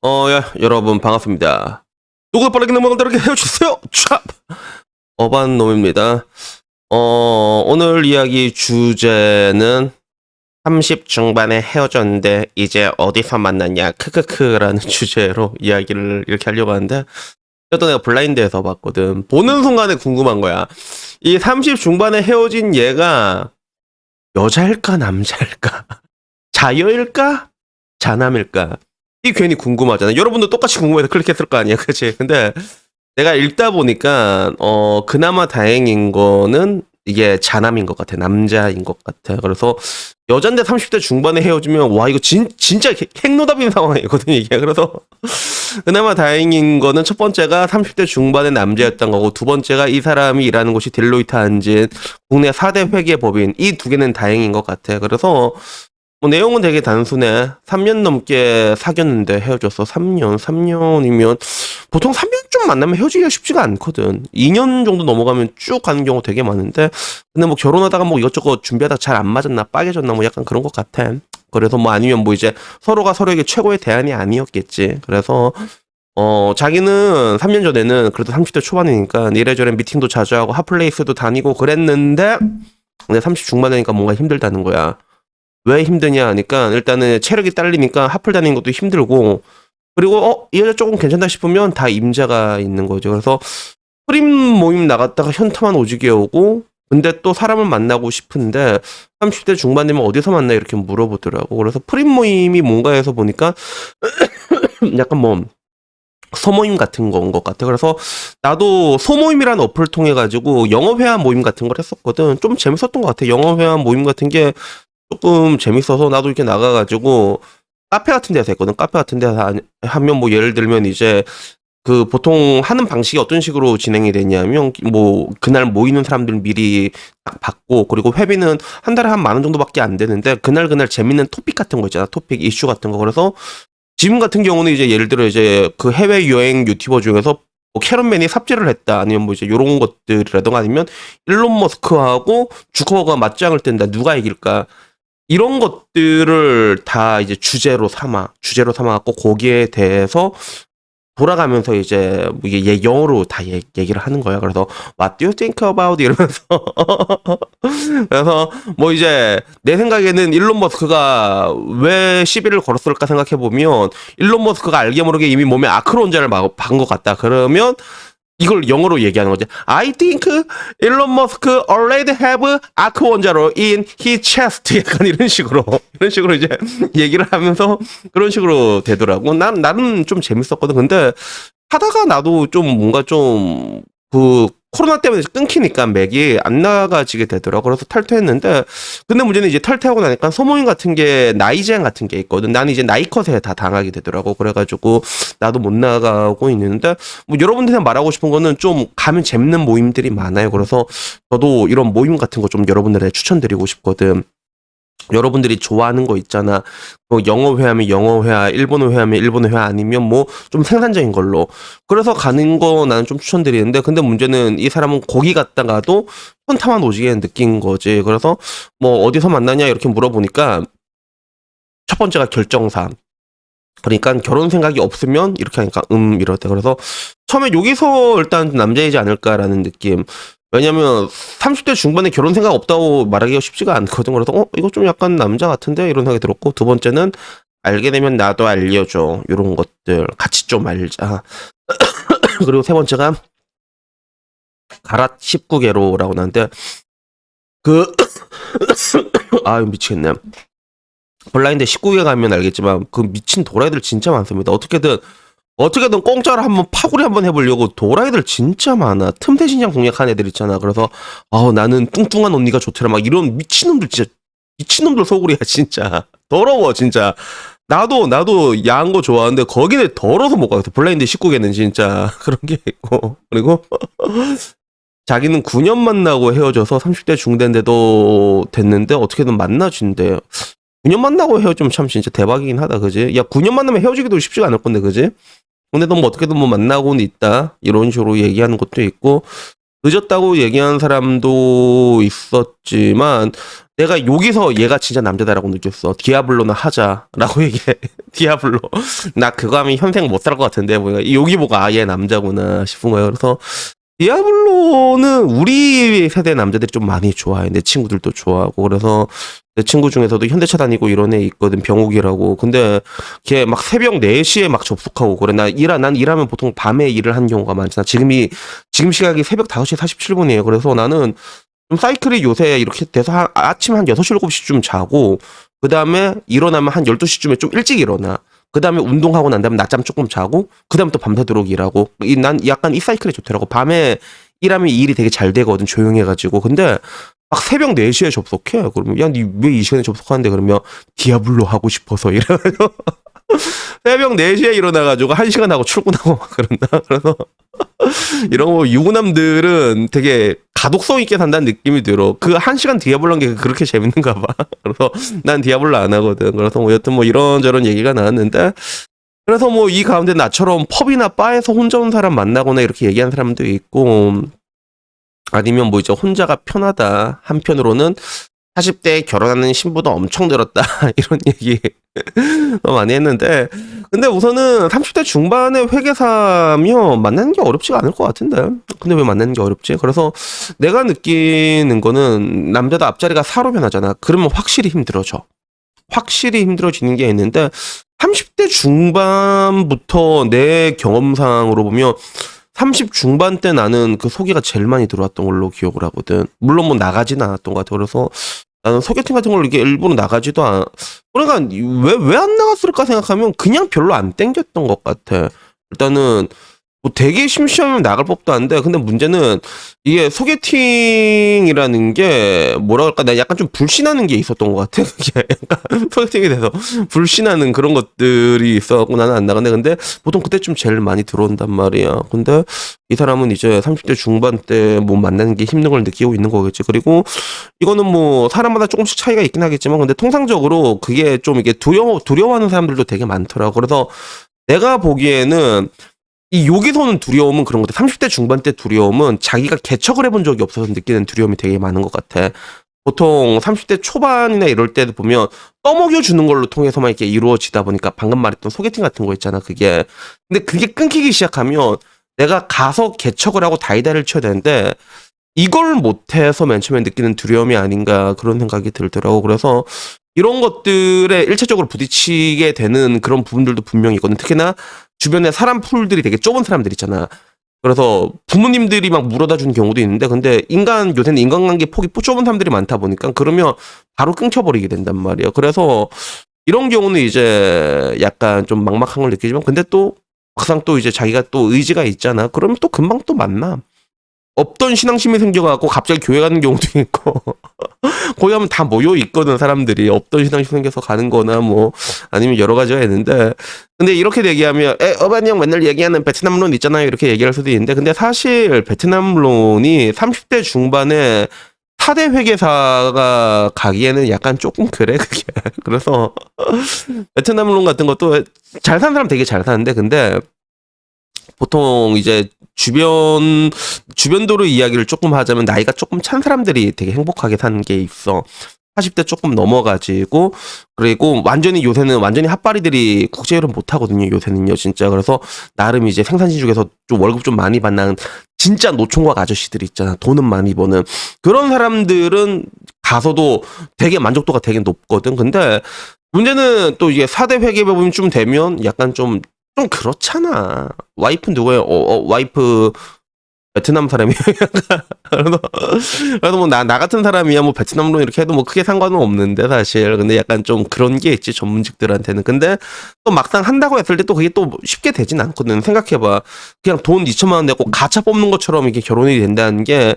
야, 여러분 반갑습니다. 누구 빠르게 넘어간다르게 헤어주세요. 찹. 어반놈입니다. 오늘 이야기 주제는 30 중반에 헤어졌는데 이제 어디서 만났냐 크크크라는 주제로 이야기를 이렇게 하려고 하는데, 또 내가 블라인드에서 봤거든. 보는 순간에 궁금한 거야. 이 30 중반에 헤어진 얘가 여자일까 남자일까, 자여일까 자남일까, 이 괜히 궁금하잖아. 여러분도 똑같이 궁금해서 클릭했을 거 아니야, 그치? 근데 내가 읽다 보니까 그나마 다행인 거는 이게 자남인 것 같아. 남자인 것 같아. 그래서 여잔데 30대 중반에 헤어지면 와, 이거 진짜 핵노답인 상황이거든 이게. 그래서 그나마 다행인 거는 첫 번째가 30대 중반의 남자였던 거고, 두 번째가 이 사람이 일하는 곳이 딜로이트 한진 국내 4대 회계법인, 이 두 개는 다행인 것 같아. 그래서 뭐 내용은 되게 단순해. 3년 넘게 사귀었는데 헤어졌어. 3년이면 보통 3년 좀 만나면 헤어지기가 쉽지가 않거든. 2년 정도 넘어가면 쭉 가는 경우 되게 많은데, 근데 뭐 결혼하다가 뭐 이것저것 준비하다가 잘 안 맞았나, 빠개졌나, 뭐 약간 그런 것 같아. 그래서 뭐 아니면 뭐 이제 서로가 서로에게 최고의 대안이 아니었겠지. 그래서 자기는 3년 전에는 그래도 30대 초반이니까 이래저래 미팅도 자주 하고 핫플레이스도 다니고 그랬는데, 근데 30 중반이니까 뭔가 힘들다는 거야. 왜 힘드냐 하니까, 일단은 체력이 딸리니까 핫플 다니는 것도 힘들고, 그리고 이 여자 조금 괜찮다 싶으면 다 임자가 있는 거죠. 그래서 프림 모임 나갔다가 현타만 오지게 오고, 근데 또 사람을 만나고 싶은데 30대 중반 되면 어디서 만나 이렇게 물어보더라고. 그래서 프림 모임이 뭔가 해서 보니까 약간 뭐 소모임 같은 건 것 같아. 그래서 나도 소모임이라는 어플을 통해 가지고 영어 회화 모임 같은 걸 했었거든. 좀 재밌었던 것 같아. 영어 회화 모임 같은 게 조금 재밌어서 나도 이렇게 나가가지고 카페 같은 데서 했거든. 카페 같은 데서 하면 뭐 예를 들면 이제 그 보통 하는 방식이 어떤 식으로 진행이 되냐면, 뭐 그날 모이는 사람들 미리 딱 받고, 그리고 회비는 한 달에 한 10,000원 정도밖에 안 되는데, 그날 재밌는 토픽 같은 거 있잖아. 토픽 이슈 같은 거. 그래서 지금 같은 경우는 이제 예를 들어 이제 그 해외 여행 유튜버 중에서 뭐 캐런맨이 삽질을 했다, 아니면 뭐 이제 요런 것들이라든가, 아니면 일론 머스크하고 주커버가 맞짱을 뜬다, 누가 이길까, 이런 것들을 다 이제 주제로 삼아갖고 거기에 대해서 돌아가면서 이제 뭐 이게 영어로 다 얘기를 하는 거야. 그래서 What do you think about 이러면서 그래서 뭐 이제 내 생각에는 일론 머스크가 왜 시비를 걸었을까 생각해 보면, 일론 머스크가 알게 모르게 이미 몸에 아크론자를 박은 것 같다. 그러면 이걸 영어로 얘기하는 거지. I think 일론 머스크 already have 아크 원자로 in his chest. 약간 이런 식으로 이제 얘기를 하면서 그런 식으로 되더라고. 나는 좀 재밌었거든. 근데 하다가 나도 좀 뭔가 좀 그 코로나 때문에 끊기니까 맥이 안 나가지게 되더라고. 그래서 탈퇴했는데, 근데 문제는 이제 탈퇴하고 나니까 소모임 같은 게, 나이 제한 같은 게 있거든. 나는 이제 나이 컷에 다 당하게 되더라고. 그래가지고 나도 못 나가고 있는데, 뭐 여러분들한테 말하고 싶은 거는 좀 가면 재밌는 모임들이 많아요. 그래서 저도 이런 모임 같은 거 좀 여러분들한테 추천드리고 싶거든. 여러분들이 좋아하는 거 있잖아. 뭐 영어 회화면 영어 회화, 일본어 회화면 일본어 회화, 아니면 뭐 좀 생산적인 걸로. 그래서 가는 거 나는 좀 추천드리는데, 근데 문제는 이 사람은 거기 갔다가도 현타만 오지게 느낀 거지. 그래서 뭐 어디서 만나냐 이렇게 물어보니까 첫 번째가 결정사항. 그러니까 결혼 생각이 없으면 이렇게 하니까 이러대. 그래서 처음에 여기서 일단 남자이지 않을까라는 느낌. 왜냐면 30대 중반에 결혼 생각 없다고 말하기가 쉽지가 않거든. 그래서 이거 좀 약간 남자 같은데 이런 생각이 들었고, 두 번째는 알게 되면 나도 알려줘, 이런 것들 같이 좀 알자. 그리고 세 번째가 가랏 19개로라고 나는데, 그 미치겠네. 블라인드 19개 가면 알겠지만 그 미친 도라이들 진짜 많습니다. 어떻게든 공짜로 한번 파고리 한번 해보려고 도라이들 진짜 많아. 틈새 신장 공략한 애들 있잖아. 그래서 나는 뚱뚱한 언니가 좋더라, 막 이런 미친놈들, 진짜 미친놈들 소굴이야 진짜. 더러워 진짜. 나도 야한 거 좋아하는데 거기는 더러워서 못 가겠어. 블라인드 19개는 진짜 그런 게 있고. 그리고 자기는 9년 만나고 헤어져서 30대 중대인데도 됐는데 어떻게든 만나준대. 9년 만나고 헤어지면 참 진짜 대박이긴 하다, 그지? 야, 9년 만나면 헤어지기도 쉽지가 않을 건데, 그지? 근데 너 뭐 어떻게든 뭐 만나고는 있다, 이런 식으로 얘기하는 것도 있고, 늦었다고 얘기하는 사람도 있었지만, 내가 여기서 얘가 진짜 남자다라고 느꼈어. 디아블로나 하자라고 얘기해. 디아블로. 나 그거 하면 현생 못 살 것 같은데 뭐야. 여기 보고 얘 남자구나 싶은 거예요. 그래서 디아블로는 우리 세대 남자들이 좀 많이 좋아해. 내 친구들도 좋아하고. 그래서 내 친구 중에서도 현대차 다니고 이런 애 있거든. 병욱이라고. 근데 걔 막 새벽 4시에 막 접속하고 그래. 난 일하면 보통 밤에 일을 하는 경우가 많잖아. 지금 시각이 새벽 5시 47분이에요. 그래서 나는 좀 사이클이 요새 이렇게 돼서 아침 한 6시 7시쯤 자고 그다음에 일어나면 한 12시쯤에 좀 일찍 일어나. 그 다음에 운동하고 난 다음에 낮잠 조금 자고, 그 다음에 또 밤새도록 일하고. 난 약간 이 사이클이 좋더라고. 밤에 일하면 이 일이 되게 잘 되거든, 조용해가지고. 근데 막 새벽 4시에 접속해. 그러면, 야, 니 왜 이 시간에 접속하는데? 그러면, 디아블로 하고 싶어서 이래가지고. 새벽 4시에 일어나가지고 1시간 하고 출근하고 막 그런다. 그래서 이런 거 유부남들은 되게 가독성 있게 산다는 느낌이 들어. 그 1시간 디아블로 한 게 그렇게 재밌는가 봐. 그래서 난 디아블로 안 하거든. 그래서 뭐 여튼 뭐 이런저런 얘기가 나왔는데 그래서 뭐 이 가운데 나처럼 펍이나 바에서 혼자 온 사람 만나거나 이렇게 얘기하는 사람도 있고 아니면 뭐 이제 혼자가 편하다. 한편으로는 40대에 결혼하는 신부도 엄청 늘었다. 이런 얘기 많이 했는데 근데 우선은 30대 중반에 회계사면 만나는 게 어렵지가 않을 것 같은데 근데 왜 만나는 게 어렵지? 그래서 내가 느끼는 거는 남자도 앞자리가 4로 변하잖아. 그러면 확실히 힘들어져. 확실히 힘들어지는 게 있는데 30대 중반부터 내 경험상으로 보면 30 중반 때 나는 그 소개가 제일 많이 들어왔던 걸로 기억을 하거든. 물론 뭐 나가지는 않았던 것 같아. 그래서 나는 소개팅 같은 걸 이게 일부러 나가지도 않. 그러니까 왜 안 나갔을까 생각하면 그냥 별로 안 땡겼던 것 같아. 일단은 뭐 되게 심심하면 나갈 법도 한데 근데 문제는 이게 소개팅이라는 게 뭐라 할까 나 약간 좀 불신하는 게 있었던 것 같아. 그게 약간 소개팅에 대해서 불신하는 그런 것들이 있어갖고 나는 안 나갔네. 근데 보통 그때쯤 제일 많이 들어온단 말이야. 근데 이 사람은 이제 30대 중반 때 뭐 만나는 게 힘든 걸 느끼고 있는 거겠지. 그리고 이거는 뭐 사람마다 조금씩 차이가 있긴 하겠지만 근데 통상적으로 그게 좀 이게 두려워하는 사람들도 되게 많더라고. 그래서 내가 보기에는 이 여기서는 두려움은 그런 것 같아. 30대 중반 때 두려움은 자기가 개척을 해본 적이 없어서 느끼는 두려움이 되게 많은 것 같아. 보통 30대 초반이나 이럴 때 보면 떠먹여주는 걸로 통해서만 이렇게 이루어지다 보니까 방금 말했던 소개팅 같은 거 있잖아. 그게. 근데 그게 끊기기 시작하면 내가 가서 개척을 하고 다이다이를 쳐야 되는데 이걸 못해서 맨 처음에 느끼는 두려움이 아닌가 그런 생각이 들더라고. 그래서 이런 것들에 일차적으로 부딪히게 되는 그런 부분들도 분명히 있거든. 특히나 주변에 사람 풀들이 되게 좁은 사람들 있잖아. 그래서 부모님들이 막 물어다 주는 경우도 있는데 근데 요새는 인간관계 폭이 좁은 사람들이 많다 보니까 그러면 바로 끊겨버리게 된단 말이야. 그래서 이런 경우는 이제 약간 좀 막막한 걸 느끼지만 근데 또 막상 또 이제 자기가 또 의지가 있잖아. 그러면 또 금방 또 만나. 없던 신앙심이 생겨갖고 갑자기 교회 가는 경우도 있고 거기 가면 다 모여 있거든. 사람들이 없던 신앙심 생겨서 가는 거나 뭐 아니면 여러 가지가 있는데 근데 이렇게 얘기하면 어반이 형 맨날 얘기하는 베트남론 있잖아요 이렇게 얘기할 수도 있는데 근데 사실 베트남론이 30대 중반에 4대 회계사가 가기에는 약간 조금 그래 그게. 그래서 베트남론 같은 것도 잘 사는 사람 되게 잘 사는데 근데 보통 이제 주변도로 이야기를 조금 하자면 나이가 조금 찬 사람들이 되게 행복하게 사는 게 있어. 40대 조금 넘어가지고 그리고 요새는 완전히 핫바리들이 국제결혼 못 하거든요. 요새는요 진짜. 그래서 나름 이제 생산시 중에서 좀 월급 좀 많이 받는 진짜 노총각 아저씨들이 있잖아. 돈은 많이 버는 그런 사람들은 가서도 되게 만족도가 되게 높거든. 근데 문제는 또 이게 4대 회계법인 좀 되면 약간 좀 그렇잖아. 와이프 누구예요? 와이프 베트남 사람이에요. 그래도 뭐 나 같은 사람이야 뭐 베트남로 이렇게 해도 뭐 크게 상관은 없는데 사실. 근데 약간 좀 그런 게 있지 전문직들한테는. 근데 또 막상 한다고 했을 때 또 그게 또 쉽게 되진 않거든. 생각해봐. 그냥 돈 2천만 원 내고 가차 뽑는 것처럼 이게 결혼이 된다는 게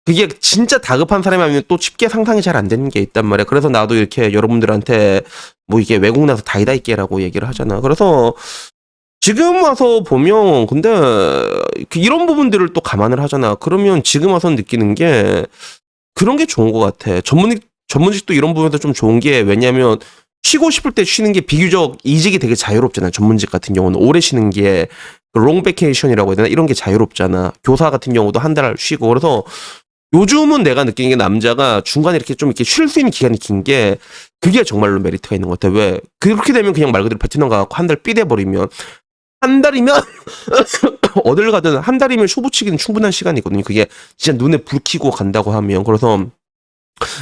그게 진짜 다급한 사람이 아니면 또 쉽게 상상이 잘 안 되는 게 있단 말이야. 그래서 나도 이렇게 여러분들한테 뭐 이게 외국 나서 다이다이깨라고 얘기를 하잖아. 그래서 지금 와서 보면 근데 이런 부분들을 또 감안을 하잖아. 그러면 지금 와서 느끼는 게 그런 게 좋은 것 같아. 전문직도 이런 부분에서 좀 좋은 게 왜냐면 쉬고 싶을 때 쉬는 게 비교적 이직이 되게 자유롭잖아. 전문직 같은 경우는 오래 쉬는 게 롱베케이션이라고 해야 되나 이런 게 자유롭잖아. 교사 같은 경우도 한 달 쉬고 그래서 요즘은 내가 느끼는 게 남자가 중간에 이렇게 좀 이렇게 쉴 수 있는 기간이 긴 게 그게 정말로 메리트가 있는 것 같아. 왜? 그렇게 되면 그냥 말 그대로 베트남 가갖고 한 달 삐대버리면 한 달이면 어딜 가든 한 달이면 쇼부치기는 충분한 시간이거든요. 그게 진짜 눈에 불 켜고 간다고 하면. 그래서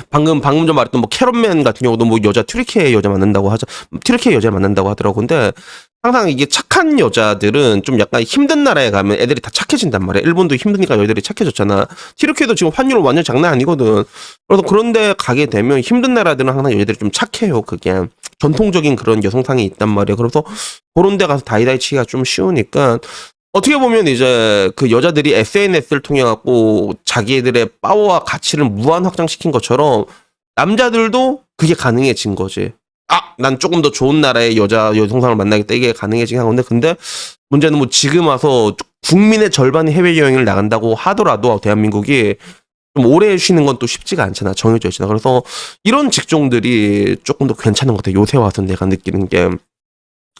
방금 좀 말했던 뭐 캐럿맨 같은 경우도 뭐 여자 튀르키예 여자 만난다고 하자. 튀르키예 여자 만난다고 하더라고. 근데 항상 이게 착한 여자들은 좀 약간 힘든 나라에 가면 애들이 다 착해진단 말이야. 일본도 힘드니까 여자들이 착해졌잖아. 튀르키예도 지금 환율 완전 장난 아니거든. 그래서 그런데 가게 되면 힘든 나라들은 항상 여자들이 좀 착해요. 그게 전통적인 그런 여성상이 있단 말이야. 그래서 그런 데 가서 다이다이 치기가 좀 쉬우니까 어떻게 보면 이제 그 여자들이 SNS를 통해 갖고 자기들의 파워와 가치를 무한 확장시킨 것처럼 남자들도 그게 가능해진 거지. 아, 난 조금 더 좋은 나라의 여성상을 만나겠다. 이게 가능해지긴 한 건데, 근데 문제는 뭐 지금 와서 국민의 절반이 해외여행을 나간다고 하더라도 대한민국이 좀 오래 쉬는 건 또 쉽지가 않잖아. 정해져 있잖아. 그래서 이런 직종들이 조금 더 괜찮은 것 같아. 요새 와서 내가 느끼는 게.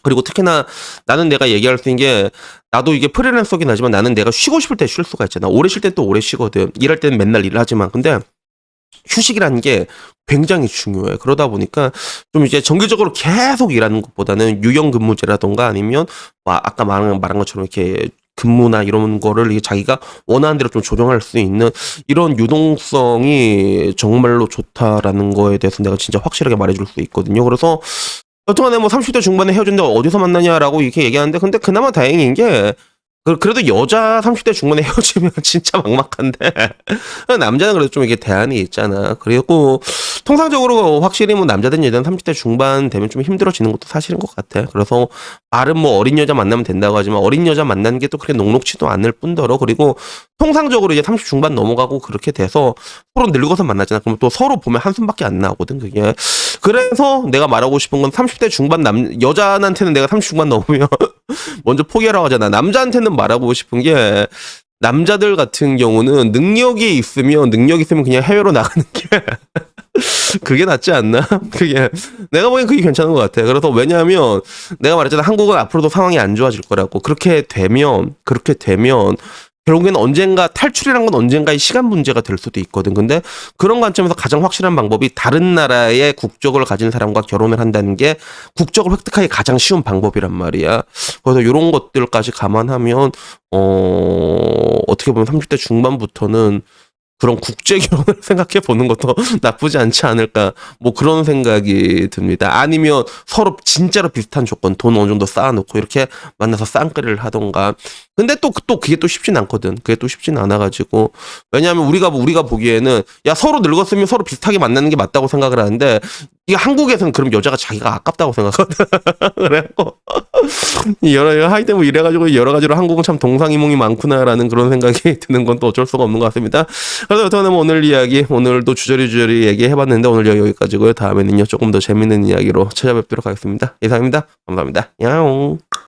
그리고 특히나 나는 내가 얘기할 수 있는 게 나도 이게 프리랜서긴 하지만 나는 내가 쉬고 싶을 때 쉴 수가 있잖아. 오래 쉴 때 또 오래 쉬거든. 일할 때는 맨날 일을 하지만 근데 휴식이라는 게 굉장히 중요해. 그러다 보니까 좀 이제 정기적으로 계속 일하는 것보다는 유연근무제라던가 아니면 아까 말한 것처럼 이렇게 근무나 이런 거를 이게 자기가 원하는 대로 좀 조정할 수 있는 이런 유동성이 정말로 좋다라는 거에 대해서 내가 진짜 확실하게 말해줄 수 있거든요. 그래서 여튼간에 뭐 30대 중반에 헤어졌는데 어디서 만나냐라고 이렇게 얘기하는데 근데 그나마 다행인 게 그래도 여자 30대 중반에 헤어지면 진짜 막막한데 남자는 그래도 좀 이게 대안이 있잖아. 그리고 통상적으로 확실히 뭐 남자든 여자든 30대 중반 되면 좀 힘들어지는 것도 사실인 것 같아. 그래서 말은 뭐 어린 여자 만나면 된다고 하지만 어린 여자 만나는 게 또 그렇게 녹록치도 않을 뿐더러 그리고 통상적으로 이제 30 중반 넘어가고 그렇게 돼서 서로 늙어서 만나잖아. 그러면 또 서로 보면 한숨밖에 안 나오거든 그게. 그래서 내가 말하고 싶은 건 30대 중반 여자한테는 내가 30 중반 넘으면 먼저 포기하라고 하잖아. 남자한테는 말하고 싶은 게 남자들 같은 경우는 능력이 있으면 그냥 해외로 나가는 게 그게 낫지 않나? 그게 내가 보기엔 그게 괜찮은 것 같아. 그래서 왜냐하면 내가 말했잖아. 한국은 앞으로도 상황이 안 좋아질 거라고. 그렇게 되면 결국에는 언젠가 탈출이란 건 언젠가의 시간 문제가 될 수도 있거든. 근데 그런 관점에서 가장 확실한 방법이 다른 나라의 국적을 가진 사람과 결혼을 한다는 게 국적을 획득하기 가장 쉬운 방법이란 말이야. 그래서 이런 것들까지 감안하면 어떻게 보면 30대 중반부터는 그런 국제 결혼을 생각해 보는 것도 나쁘지 않지 않을까 뭐 그런 생각이 듭니다. 아니면 서로 진짜로 비슷한 조건 돈 어느 정도 쌓아놓고 이렇게 만나서 쌍끌이를 하던가. 근데 또 그게 또 쉽진 않거든. 그게 또 쉽진 않아가지고 왜냐하면 우리가 보기에는 야 서로 늙었으면 서로 비슷하게 만나는 게 맞다고 생각을 하는데 이게 한국에서는 그럼 여자가 자기가 아깝다고 생각하거든. 그래갖고 하여튼 뭐 이래가지고 여러 가지로 한국은 참 동상이몽이 많구나라는 그런 생각이 드는 건 또 어쩔 수가 없는 것 같습니다. 그래서 여튼 오늘 이야기 오늘도 주저리 얘기해봤는데 오늘 여기까지고요. 다음에는요 조금 더 재밌는 이야기로 찾아뵙도록 하겠습니다. 이상입니다. 감사합니다. 야옹.